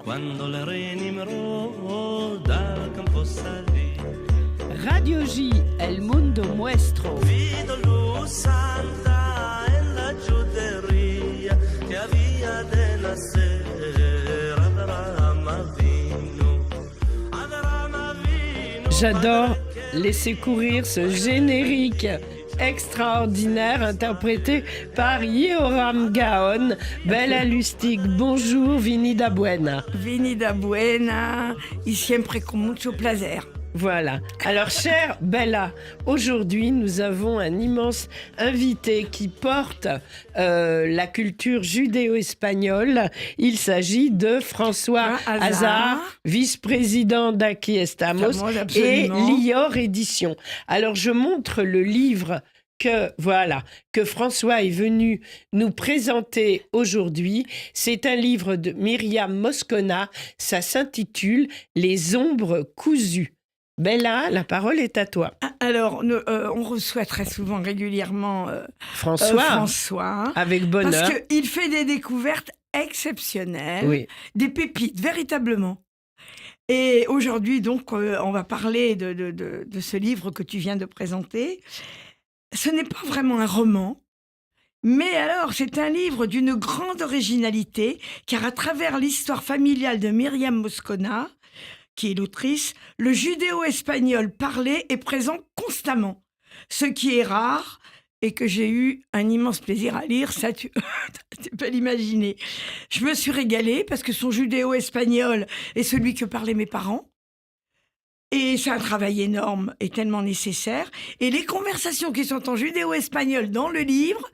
Quando le reni mro dal campo salì. Radio J, El Mundo Muestro. Vedo luz santa en la giuderia che havia de nascer Avrama vino. J'adore laisser courir ce générique extraordinaire interprété par Yoram Gaon. Bella Lustig, bonjour, Vinida Buena. Vinida Buena, y siempre con mucho placer. Voilà. Alors, chère Bella, aujourd'hui, nous avons un immense invité qui porte la culture judéo-espagnole. Il s'agit de François Hazard, vice-président d'Aquí Estamos et Lior Éditions. Alors, je montre le livre que François est venu nous présenter aujourd'hui. C'est un livre de Myriam Moscona. Ça s'intitule « Les ombres cousues ». Bella, la parole est à toi. Alors, on reçoit très souvent, régulièrement François, avec bonheur. Parce qu'il fait des découvertes exceptionnelles, oui. Des pépites, véritablement. Et aujourd'hui, donc, on va parler de ce livre que tu viens de présenter. Ce n'est pas vraiment un roman, mais alors, c'est un livre d'une grande originalité, car à travers l'histoire familiale de Myriam Moscona, qui est l'autrice, le judéo-espagnol parlé est présent constamment. Ce qui est rare et que j'ai eu un immense plaisir à lire, ça tu peux l'imaginer. Je me suis régalée parce que son judéo-espagnol est celui que parlaient mes parents. Et c'est un travail énorme et tellement nécessaire. Et les conversations qui sont en judéo-espagnol dans le livre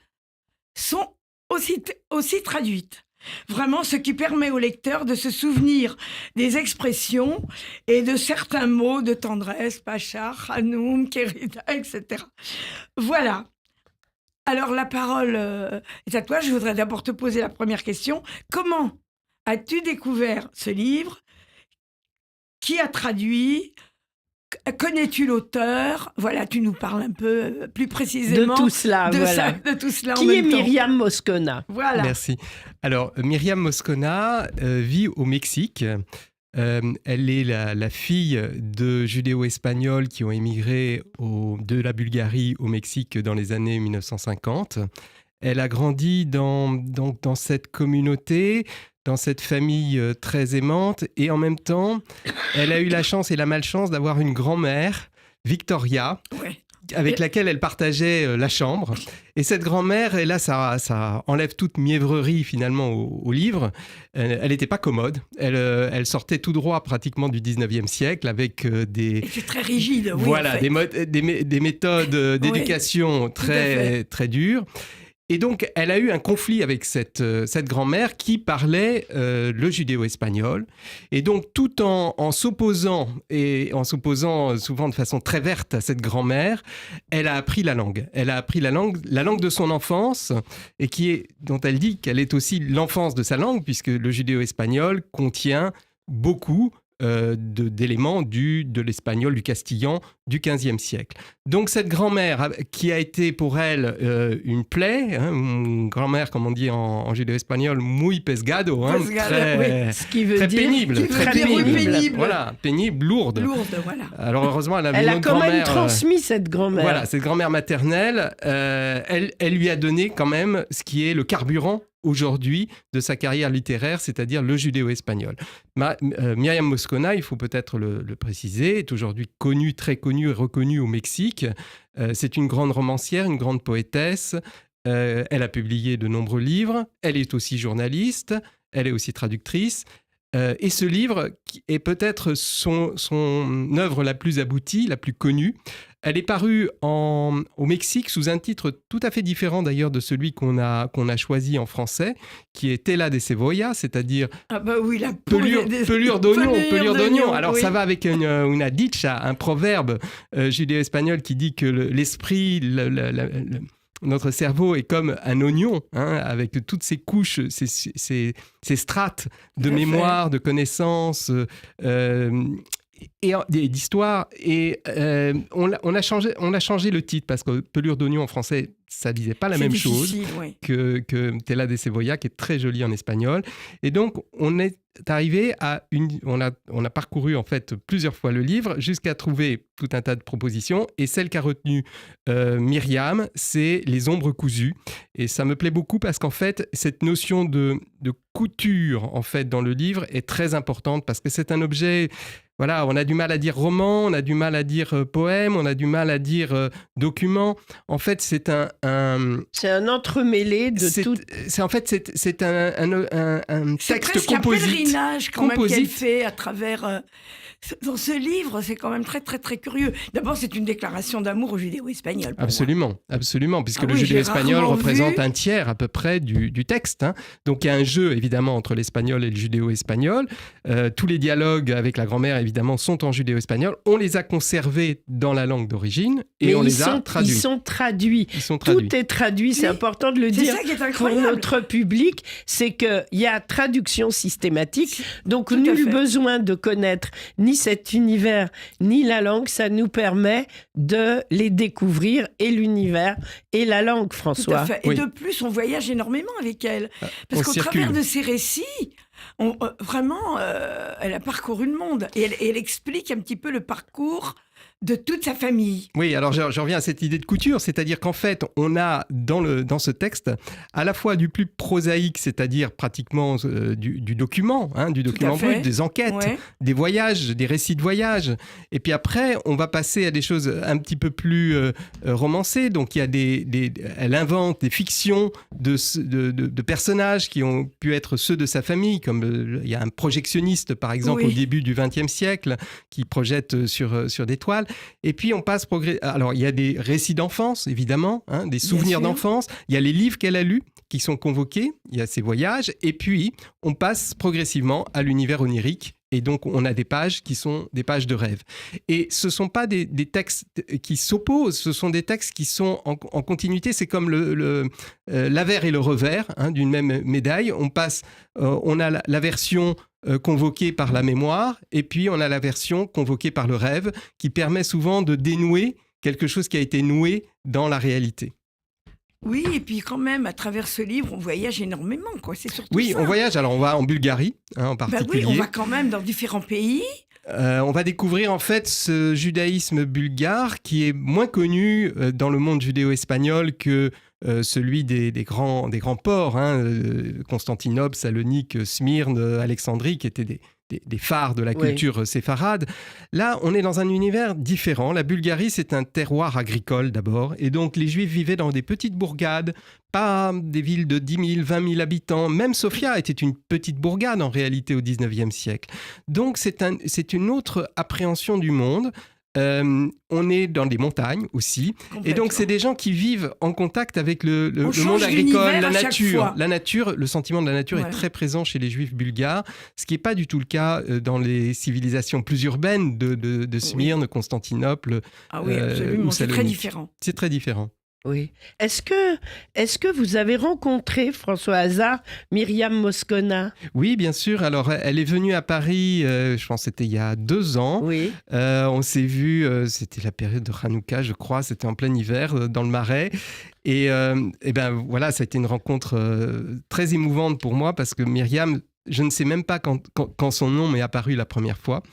sont aussi traduites. Vraiment, ce qui permet au lecteur de se souvenir des expressions et de certains mots de tendresse, pacha, hanoum, kérida, etc. Voilà. Alors, la parole est à toi. Je voudrais d'abord te poser la première question. Comment as-tu découvert ce livre? Qui a traduit? Connais-tu l'auteur? Voilà, tu nous parles un peu plus précisément de tout cela. De tout cela Qui est Myriam Moscona? Voilà. Merci. Alors, Myriam Moscona vit au Mexique. Elle est la fille de judéo-espagnols qui ont émigré de la Bulgarie au Mexique dans les années 1950. Elle a grandi dans cette communauté, dans cette famille très aimante, et en même temps, elle a eu la chance et la malchance d'avoir une grand-mère, Victoria, avec laquelle elle partageait la chambre. Et cette grand-mère, et là, ça enlève toute mièvrerie finalement au livre. Elle n'était pas commode. Elle sortait tout droit pratiquement du 19e siècle avec des... C'est très rigide, oui. Voilà, en fait. des méthodes d'éducation très dures. Et donc, elle a eu un conflit avec cette grand-mère qui parlait le judéo-espagnol. Et donc, tout en s'opposant, souvent de façon très verte à cette grand-mère, elle a appris la langue. Elle a appris la langue de son enfance, et dont elle dit qu'elle est aussi l'enfance de sa langue, puisque le judéo-espagnol contient beaucoup d'éléments de l'espagnol, du castillan du XVe siècle. Donc cette grand-mère qui a été pour elle une plaie, une grand-mère comme on dit en judéo-espagnol, muy pesgado, ce qui veut très dire pénible, très pénible. Voilà, pénible, lourde. Voilà. Alors heureusement, elle a quand même transmis cette grand-mère. Voilà, cette grand-mère maternelle, elle lui a donné quand même ce qui est le carburant aujourd'hui de sa carrière littéraire, c'est-à-dire le judéo-espagnol. Myriam Moscona, il faut peut-être le préciser, est aujourd'hui connue, très connue et reconnue au Mexique. C'est une grande romancière, une grande poétesse. Elle a publié de nombreux livres. Elle est aussi journaliste. Elle est aussi traductrice. Et ce livre est peut-être son œuvre la plus aboutie, la plus connue. Elle est parue au Mexique sous un titre tout à fait différent d'ailleurs de celui qu'on a choisi en français, qui est Tela de Cebolla, c'est-à-dire pelure d'oignon. Alors ça va avec une dicha, un proverbe judéo-espagnol qui dit que l'esprit, notre cerveau est comme un oignon, avec toutes ces couches, ces strates de mémoire, de connaissances. d'histoire. Et on a changé le titre parce que Pelure d'oignon en français, ça disait pas la même chose que Tela de Cebolla, qui est très joli en espagnol. Et donc, on est arrivé on a parcouru en fait plusieurs fois le livre jusqu'à trouver tout un tas de propositions. Et celle qu'a retenue Myriam, c'est les ombres cousues. Et ça me plaît beaucoup parce qu'en fait, cette notion de couture en fait dans le livre est très importante parce que c'est un objet. Voilà, on a du mal à dire roman, on a du mal à dire poème, on a du mal à dire document. En fait, c'est un entremêlé de tout. C'est un texte composite. C'est un pèlerinage quand même qu'elle fait à travers. Dans ce livre, c'est quand même très, très, très curieux. D'abord, c'est une déclaration d'amour au judéo-espagnol. Absolument, puisque le judéo-espagnol représente un tiers à peu près du texte. Hein. Donc, il y a un jeu, évidemment, entre l'espagnol et le judéo-espagnol. Tous les dialogues avec la grand-mère, évidemment, sont en judéo-espagnol. On les a conservés dans la langue d'origine et on les a traduits. Ils sont traduits. Tout est traduit, c'est important de le dire pour notre public. C'est qu'il y a traduction systématique. Donc, nul besoin de connaître ni cet univers, ni la langue, ça nous permet de les découvrir, et l'univers et la langue, François. Tout à fait. Et de plus, on voyage énormément avec elle. Parce qu'au travers de ses récits, vraiment, elle a parcouru le monde. Et elle explique un petit peu le parcours de toute sa famille. Oui, alors je reviens à cette idée de couture, c'est-à-dire qu'en fait, on a dans ce texte à la fois du plus prosaïque, c'est-à-dire pratiquement du document, du document brut, des enquêtes, des voyages, des récits de voyage. Et puis après, on va passer à des choses un petit peu plus romancées. Donc, il y a elle invente des fictions de personnages qui ont pu être ceux de sa famille, comme il y a un projectionniste, par exemple, au début du XXe siècle, qui projette sur des toiles. Et puis, on passe Alors, il y a des récits d'enfance, évidemment, des souvenirs d'enfance. Il y a les livres qu'elle a lus qui sont convoqués. Il y a ses voyages. Et puis, on passe progressivement à l'univers onirique. Et donc, on a des pages qui sont des pages de rêve. Et ce ne sont pas des textes qui s'opposent, ce sont des textes qui sont en continuité. C'est comme l'avers et le revers d'une même médaille. On a la version convoquée par la mémoire, et puis on a la version convoquée par le rêve, qui permet souvent de dénouer quelque chose qui a été noué dans la réalité. Oui, et puis quand même, à travers ce livre, on voyage énormément, quoi. C'est surtout ça. On voyage. Alors, on va en Bulgarie, en particulier. On va quand même dans différents pays. On va découvrir en fait ce judaïsme bulgare qui est moins connu dans le monde judéo-espagnol que celui des grands ports, Constantinople, Salonique, Smyrne, Alexandrie, qui étaient des phares de la culture séfarade. Là, on est dans un univers différent. La Bulgarie, c'est un terroir agricole d'abord. Et donc, les Juifs vivaient dans des petites bourgades, pas des villes de 10 000, 20 000 habitants. Même Sofia était une petite bourgade en réalité au 19e siècle. Donc, c'est une autre appréhension du monde. On est dans des montagnes aussi, et donc c'est des gens qui vivent en contact avec le monde agricole, la nature. La nature, le sentiment de la nature est très présent chez les Juifs bulgares, ce qui n'est pas du tout le cas dans les civilisations plus urbaines de Smyrne, Constantinople. Ah oui, absolument, c'est très différent. C'est très différent. Oui. Est-ce que vous avez rencontré, François Hazard, Myriam Moscona ? Oui, bien sûr. Alors, elle est venue à Paris, je pense que c'était il y a 2 ans. Oui. On s'est vus, c'était la période de Hanouka, je crois, c'était en plein hiver, dans le Marais. Et ben voilà, ça a été une rencontre très émouvante pour moi parce que Myriam, je ne sais même pas quand son nom m'est apparu la première fois,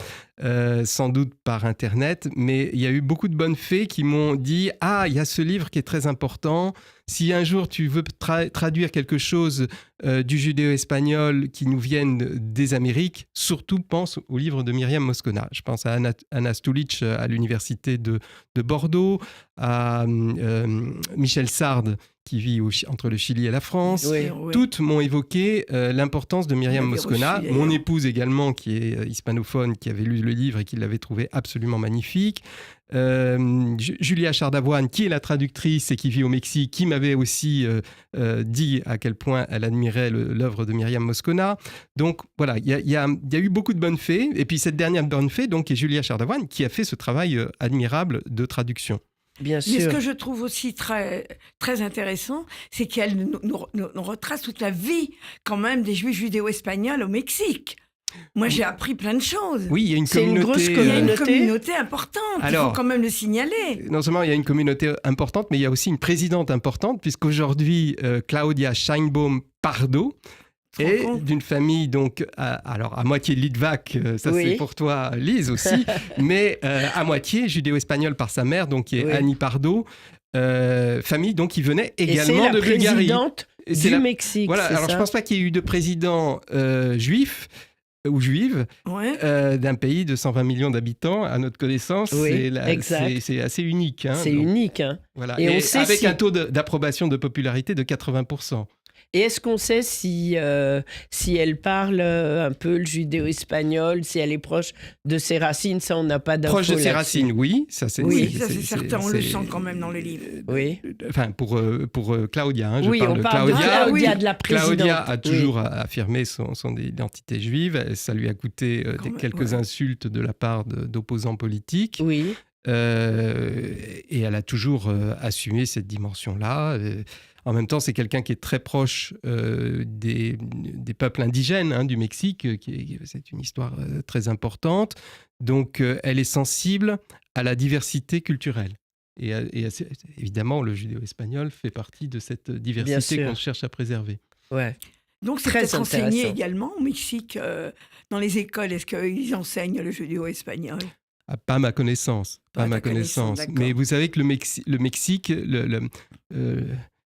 sans doute par Internet, mais il y a eu beaucoup de bonnes fées qui m'ont dit « Ah, il y a ce livre qui est très important. Si un jour tu veux traduire quelque chose du judéo-espagnol qui nous vienne des Amériques, surtout pense au livre de Myriam Moscona. » Je pense à Anna Stulic à l'université de Bordeaux, à Michel Sard, qui vit entre le Chili et la France. Oui. Toutes m'ont évoqué l'importance de Myriam Moscona. Mon épouse également, qui est hispanophone, qui avait lu le livre et qui l'avait trouvé absolument magnifique. Julia Chardavoine, qui est la traductrice et qui vit au Mexique, qui m'avait aussi dit à quel point elle admirait l'œuvre de Myriam Moscona. Donc voilà, il y a eu beaucoup de bonnes fées. Et puis cette dernière bonne fée, donc, est Julia Chardavoine, qui a fait ce travail admirable de traduction. Bien sûr. Mais ce que je trouve aussi très, très intéressant, c'est qu'elle nous retrace toute la vie quand même des Juifs judéo-espagnols au Mexique. Moi, j'ai appris plein de choses. Oui, il y a une C'est une communauté. grosse Il y a une communauté. communauté importante, il Alors, faut quand même le signaler. Non seulement il y a une communauté importante, mais il y a aussi une présidente importante, puisqu'aujourd'hui, Claudia Scheinbaum Pardo Tu te est rends compte d'une famille, donc, à moitié Litvak, ça Oui. c'est pour toi, Lise aussi, mais à moitié judéo-espagnole par sa mère, donc qui est Oui. Annie Pardo, famille donc qui venait Et c'est également la de Bulgarie. présidente Et c'est du la- Mexique, Voilà, c'est alors ça je pense pas qu'il y ait eu de président juif ou juive Ouais. d'un pays de 120 millions d'habitants, à notre connaissance. Oui, exact. C'est assez unique. Hein, C'est donc, unique, hein. voilà. Et on sait avec si- un taux d'approbation de popularité de 80%. Et est-ce qu'on sait si elle parle un peu le judéo-espagnol, si elle est proche de ses racines? Ça, on n'a pas d'infos Proche de ses là-dessus. racines, oui. Ça, c'est, Oui, ça c'est certain, on le sent quand même dans le livre. Oui. Enfin, pour Claudia, hein, je Oui, parle on de parle de Claudia. Claudia, de la présidente. Claudia a Oui. toujours affirmé son identité juive. Ça lui a coûté Quand même, quelques ouais. insultes de la part d'opposants politiques. Oui. Et elle a toujours assumé cette dimension-là. En même temps, c'est quelqu'un qui est très proche des peuples indigènes hein, du Mexique. C'est une histoire très importante. Donc, elle est sensible à la diversité culturelle. Et évidemment, le judéo-espagnol fait partie de cette diversité sûr. qu'on cherche à préserver. Ouais. Donc c'est Très peut-être enseigné intéressant. également au Mexique, dans les écoles. Est-ce qu'ils enseignent le judéo-espagnol? Ah, pas à ma connaissance. Pas à ma connaissance. d'accord. Mais vous savez que le Mexique,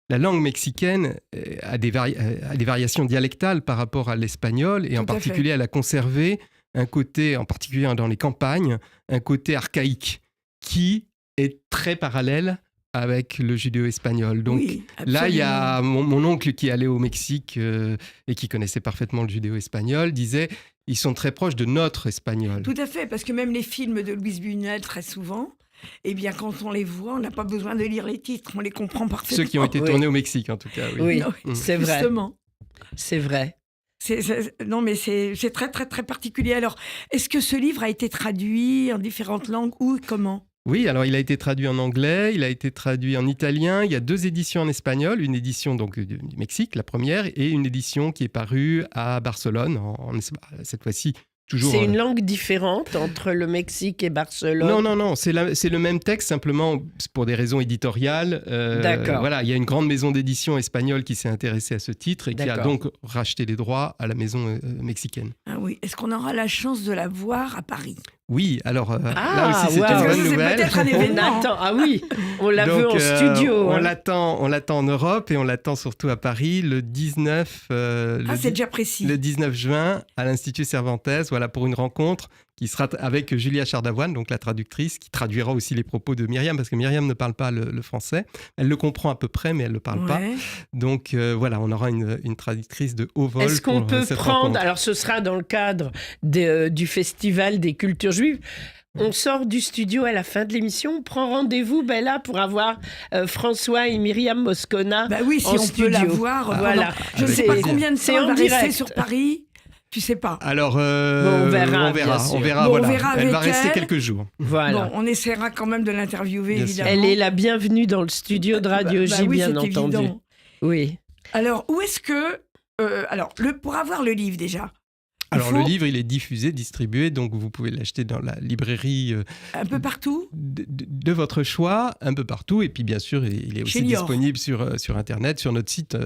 la langue mexicaine a des variations dialectales par rapport à l'espagnol et en Tout à fait. particulier, elle a conservé un côté, en particulier dans les campagnes, un côté archaïque qui est très parallèle avec le judéo-espagnol. Donc Oui, là, il y absolument. a mon oncle qui est allé au Mexique et qui connaissait parfaitement le judéo-espagnol, disait ils sont très proches de notre espagnol. Tout à fait, parce que même les films de Luis Buñuel, très souvent, eh bien, quand on les voit, on n'a pas besoin de lire les titres, on les comprend parfaitement. Ceux qui ont été Oui. tournés au Mexique, en tout cas. Oui. Oui, Non, c'est vrai. Justement. C'est vrai. Non, mais c'est très, très, très particulier. Alors, est-ce que ce livre a été traduit en différentes langues ou comment? Oui, alors il a été traduit en anglais, il a été traduit en italien. Il y a 2 éditions en espagnol, une édition donc du Mexique, la première, et une édition qui est parue à Barcelone, cette fois-ci toujours. C'est une langue différente entre le Mexique et Barcelone. Non, c'est le même texte, simplement pour des raisons éditoriales. D'accord. Voilà, il y a une grande maison d'édition espagnole qui s'est intéressée à ce titre et qui a D'accord. donc racheté les droits à la maison mexicaine. Ah oui, est-ce qu'on aura la chance de la voir à Paris? Oui, alors là Ah, aussi c'est wow. une Parce que bonne ça, c'est nouvelle. peut-être un On événement. attend. Ah oui, on la veut Donc, en studio. On hein. l'attend en Europe et on l'attend surtout à Paris le 19, C'est déjà précis. le 19 juin à l'Institut Cervantes, voilà, pour une rencontre qui sera avec Julia Chardavoine, donc la traductrice, qui traduira aussi les propos de Myriam, parce que Myriam ne parle pas le français. Elle le comprend à peu près, mais elle ne le parle pas. Ouais. Donc voilà, on aura une traductrice de haut vol. Est-ce qu'on pour, peut cette prendre, rencontre. alors ce sera dans le cadre du Festival des cultures juives, on sort du studio à la fin de l'émission, on prend rendez-vous Bella, pour avoir François et Myriam Moscona Bah oui, si en on studio. peut la voir. Voilà. Je ne Avec sais pas plaisir. combien de C'est temps en elle va rester direct. sur Paris. Tu sais pas. Alors, on verra, bien sûr. on verra, Bon, on voilà. verra Elle va avec rester elle. quelques jours. Voilà. Bon, on essaiera quand même de l'interviewer, Bien sûr. évidemment. Elle est la bienvenue dans le studio de Radio J, oui, bien c'est entendu. évident. Oui. Alors, où est-ce que... pour avoir le livre, déjà, Alors, faut- le livre, il est diffusé, distribué, donc vous pouvez l'acheter dans la librairie un peu partout. de votre choix, un peu partout. Et puis, bien sûr, il est Chez aussi Lior. disponible sur Internet, sur notre site,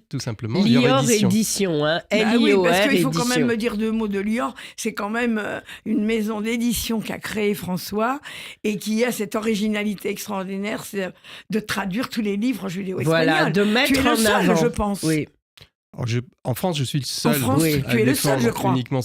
tout simplement. Lior Édition. Édition, hein. Bah oui, L-I-O-R parce qu'il faut quand Édition. même me dire 2 mots de Lior. C'est quand même une maison d'édition qu'a créée François et qui a cette originalité extraordinaire, c'est de traduire tous les livres judéo-espagnols. Voilà, de mettre Tu es le en seul, avant. je pense. Oui. Alors, en France, je suis le seul En France, Oui. à tu es le seul, défendre je crois. uniquement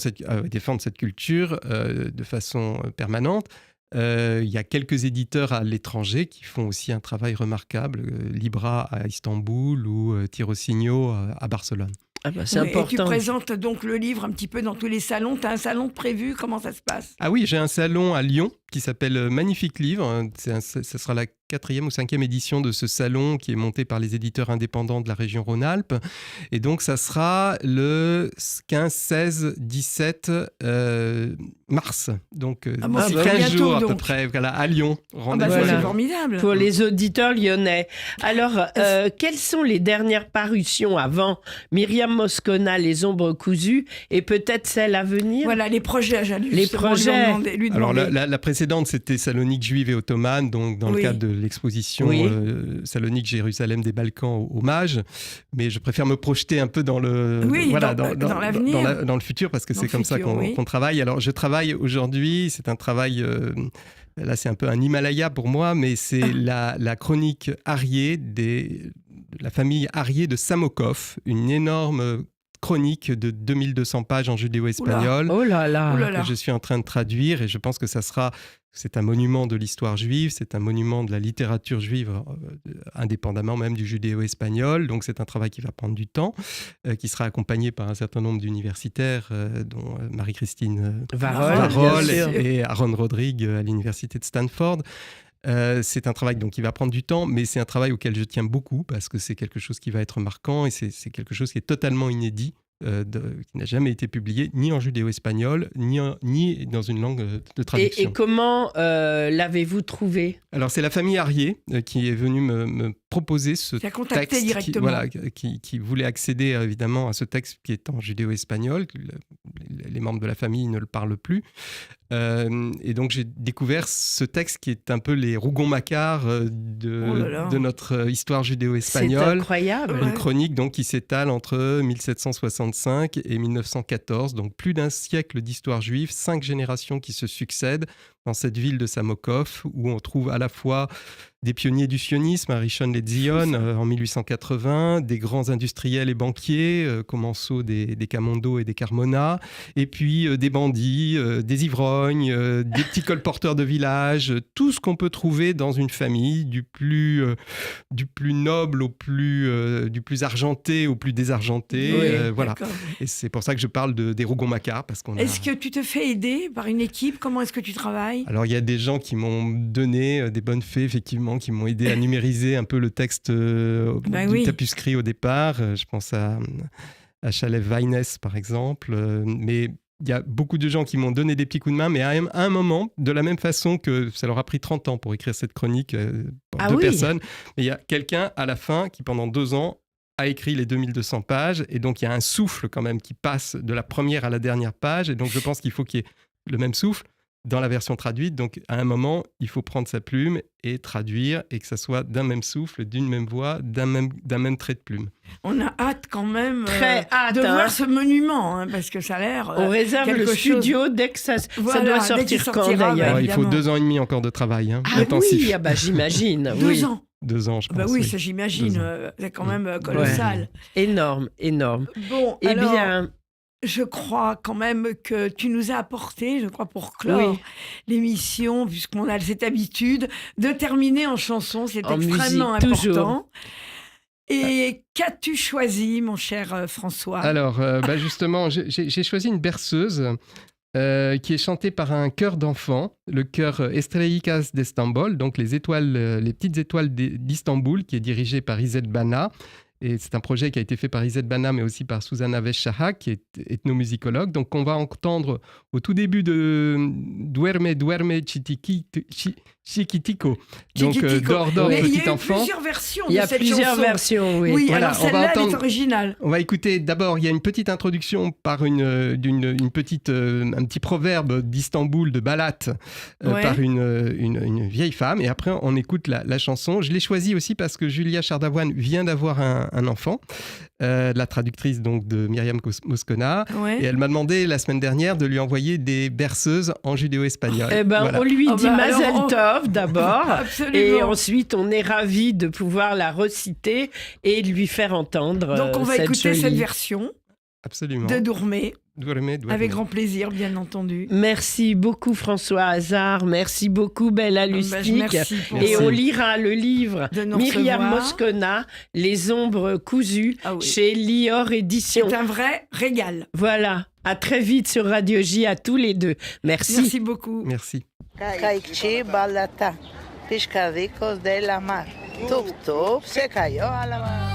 défendre cette culture de façon permanente. Il y a quelques éditeurs à l'étranger qui font aussi un travail remarquable. Libra à Istanbul ou Tirocigno à Barcelone. Ah bah, c'est Oui, et tu important. présentes donc le livre un petit peu dans tous les salons. Tu as un salon prévu? Comment ça se passe? Ah oui, j'ai un salon à Lyon qui s'appelle Magnifique Livre. Ce sera la 4e ou 5e édition de ce salon qui est monté par les éditeurs indépendants de la région Rhône-Alpes. Et donc, ça sera le 15, 16, 17 mars. Donc, c'est 15 bientôt, jours à donc. peu près, voilà, à Lyon. Rendez-vous ça, à c'est Lyon. formidable. Pour les auditeurs lyonnais. Alors, quelles sont les dernières parutions avant Myriam Moscona, Les Ombres cousues, et peut-être celles à venir? Voilà, les projets, j'allais Les justement projets. lui Alors, demander. la précédente, c'était Salonique juive et ottomane, donc dans le cadre de l'exposition Oui. Salonique Jérusalem des Balkans Hommage. Mais je préfère me projeter un peu dans le, dans l'avenir. dans le futur, parce que Dans c'est le comme ça futur, qu'on travaille. Alors, je travaille aujourd'hui, c'est un travail... là, c'est un peu un Himalaya pour moi, mais c'est la chronique Arié de la famille Arié de Samokov, une énorme chronique de 2200 pages en judéo-espagnol. Oh là là. Que je suis en train de traduire, et je pense que c'est un monument de l'histoire juive, c'est un monument de la littérature juive, indépendamment même du judéo-espagnol. Donc c'est un travail qui va prendre du temps, qui sera accompagné par un certain nombre d'universitaires, dont Marie-Christine Varol, bien sûr. et Aaron Rodrigue à l'université de Stanford. C'est un travail donc, qui va prendre du temps, mais c'est un travail auquel je tiens beaucoup, parce que c'est quelque chose qui va être marquant, et c'est quelque chose qui est totalement inédit, qui n'a jamais été publié, ni en judéo-espagnol, ni dans une langue de traduction. Et comment l'avez-vous trouvé? Alors, c'est la famille Arié qui est venue me proposer ce Qui a contacté texte directement. qui voulait accéder évidemment à ce texte qui est en judéo-espagnol. Les membres de la famille ne le parlent plus. Et donc, j'ai découvert ce texte qui est un peu les Rougon-Macquart de notre histoire judéo-espagnole. C'est incroyable. Une chronique donc, qui s'étale entre 1765 et 1914. Donc, plus d'un siècle d'histoire juive, 5 générations qui se succèdent dans cette ville de Samokov, où on trouve à la fois des pionniers du sionisme, Rishon LeZion en 1880, des grands industriels et banquiers, Comenceau des Camondo et des Carmona, et puis des bandits, des ivrognes, des petits colporteurs de village, tout ce qu'on peut trouver dans une famille, du plus noble du plus argenté au plus désargenté. Voilà. Et c'est pour ça que je parle des Rougon-Macquart. Est-ce que tu te fais aider par une équipe? Comment est-ce que tu travailles? Alors, il y a des gens qui m'ont donné des bonnes fées, effectivement, qui m'ont aidé à numériser un peu le texte du tapuscrit au départ. Je pense à Chalev Weines, par exemple. Mais il y a beaucoup de gens qui m'ont donné des petits coups de main, mais à un moment, de la même façon que ça leur a pris 30 ans pour écrire cette chronique, pour deux personnes, mais il y a quelqu'un à la fin qui, pendant 2 ans, a écrit les 2200 pages. Et donc, il y a un souffle quand même qui passe de la première à la dernière page. Et donc, je pense qu'il faut qu'il y ait le même souffle dans la version traduite. Donc, à un moment, il faut prendre sa plume et traduire, et que ça soit d'un même souffle, d'une même voix, d'un même trait de plume. On a hâte quand même hâte, de voir ce monument, parce que ça a l'air on réserve le studio dès que ça doit sortir quand, d'ailleurs. Alors, il faut 2 ans et demi encore de travail. Intensif. Oui, j'imagine. 2 ans. 2 ans, je pense. Oui, ça j'imagine. C'est quand même colossal. Ouais. Énorme. Bon, eh alors, bien... je crois quand même que tu nous as apporté, pour clore l'émission, puisqu'on a cette habitude de terminer en chanson, c'est extrêmement important. Toujours. Et qu'as-tu choisi, mon cher François? Alors, justement, j'ai choisi une berceuse qui est chantée par un chœur d'enfants, le chœur Estrellikas d'Istanbul, donc les petites étoiles d'Istanbul, qui est dirigé par Izzet Bana. Et c'est un projet qui a été fait par Izzet Bana, mais aussi par Susanna Vesh-Shahak, qui est ethnomusicologue. Donc, on va entendre au tout début de Duerme, Duerme, Chiquitico. Donc, dors, petit enfant. Il y a plusieurs versions oui. Oui, voilà, alors celle-là, elle est originale. On va écouter d'abord, il y a une petite introduction par un petit proverbe d'Istanbul, de Balat, par une vieille femme. Et après, on écoute la chanson. Je l'ai choisie aussi parce que Julia Chardavoine vient d'avoir un enfant, la traductrice donc de Myriam Moscona. Et elle m'a demandé la semaine dernière de lui envoyer des berceuses en judéo-espagnol. On lui dit Mazel Tov d'abord. Absolument. Et ensuite, on est ravis de pouvoir la reciter et lui faire entendre. Donc, on va écouter cette version. Absolument. De Dourmé. Duerme. Avec grand plaisir, bien entendu. Merci beaucoup François Hazard, merci beaucoup Bella Lustig. Et on lira le livre de Myriam Moscona, Les Ombres cousues, chez Lior Éditions. C'est un vrai régal. Voilà, à très vite sur Radio J à tous les deux. Merci. Merci beaucoup. Merci. Caichi balata, piscadicos de la mar. Tup tup se cayó a la mar.